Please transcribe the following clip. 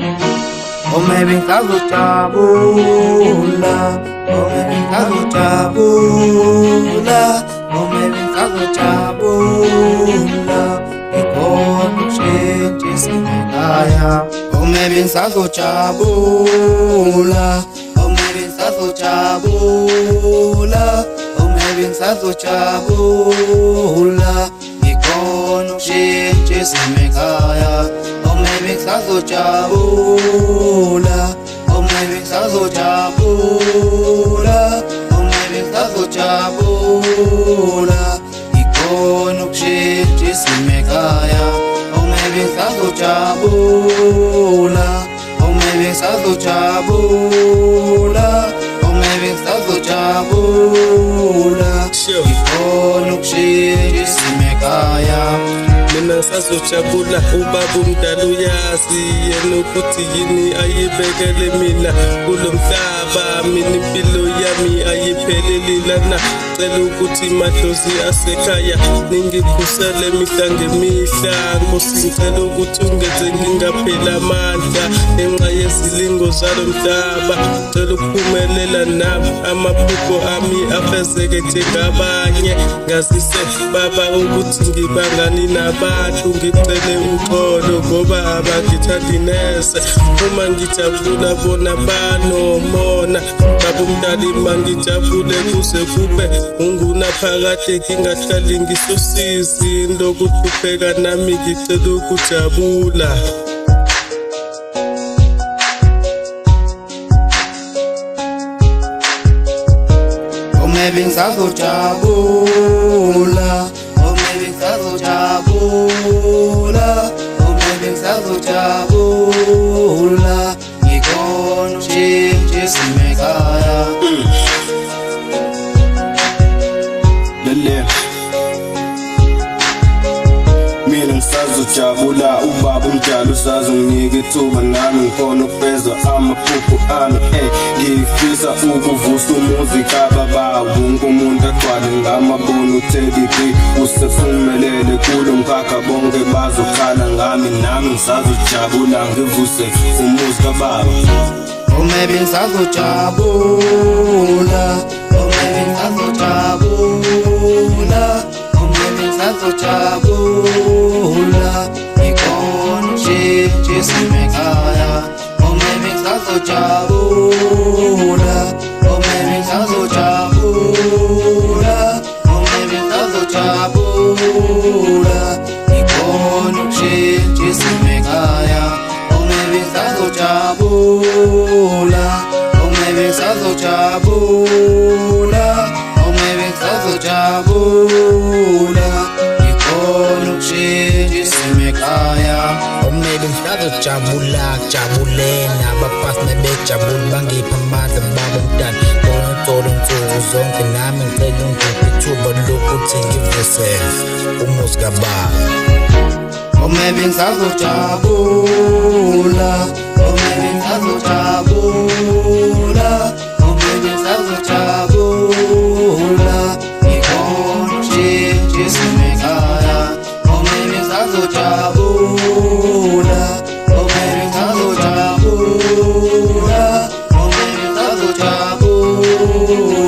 Oh maybe ngazojabula, oh maybe ngazojabula, oh maybe ngazojabula, ikhona ukushintsha isekhaya. Oh maybe ngizojabula, oh maybe ngizojabula, oh maybe ngizojabula, ikhona ukushintsha isekhaya. Oh maybe ngizojabula, oh maybe ngizojabula, oh maybe ngizojabula, ikhona ukushintsha isekhaya. Oh maybe ngizojabula, oh maybe ngizojabula, oh maybe ngizojabula, ikhona ukushintsha isekhaya. Mina sazojabula ubaba umdala uyazi yena ukuthi yini ayibekele mina kulo mhlaba. Mina impilo yami ayiphelelilana, cela ukuthi madlozi asekhaya ningikhusele mihla ngemihla. Nkosi ngicela ukuthi ungenze ngingapheli amandla ngenxa yezilingo zalo mhlaba. Cela ukuphumelela nami amaphupho ami afezeke njengabanye. Ngazise baba ukuthi ngibangani nabantu, ngicele uxolo ngoba abangithandi neze. Uma ngijabula bona banomona, baba umdala mangijabule kuze kube ungunaphakade ngingahlali ngisosizi lokuhlupheka nami ngicela ukujabula. Oh maybe ngizojabula, oh maybe ngizojabula, oh maybe ngizojabula, ikhona ukushintsha isekhaya. Mina ngisazojabula ubaba umdala usazonginika ithuba nami ngikhona ukufeza amaphupho ami. Ngifisa ukuvusa umuzi kababa, wonke umuntu agcwale ngamabono uTeddy B usephumelele kulo mkhakha, bonke bazokhala ngami. Nami ngisazojabula ngivuse umuzi kababa. Oh maybe ngizojabula, oh maybe ngizojabula, oh maybe ngizojabula, ikhona ukushintsha isekhaya. Oh maybe ngizojabula, oh maybe ngizojabula, oh maybe ngizojabula, ikhona ukushintsha isekhaya. Oh maybe ngizojabula, oh maybe ngizojabula, oh maybe ngizojabula, ikhona ukushintsha isekhaya. Oh maybe ngizojabula, jabulena abaphansi nebejabula bangipha amandla baba umdala. Ngithola insuku zonke nami ngicela ungiphe ithuba lokuthi ngivuse umuzi kababa. Oh maybe ngizojabula, oh maybe ngizojabula, oh maybe ngizojabula, ikhona ukushintsha isekhaya. Oh maybe ngizojabula, oh maybe ngizojabula, oh maybe ngizojabula,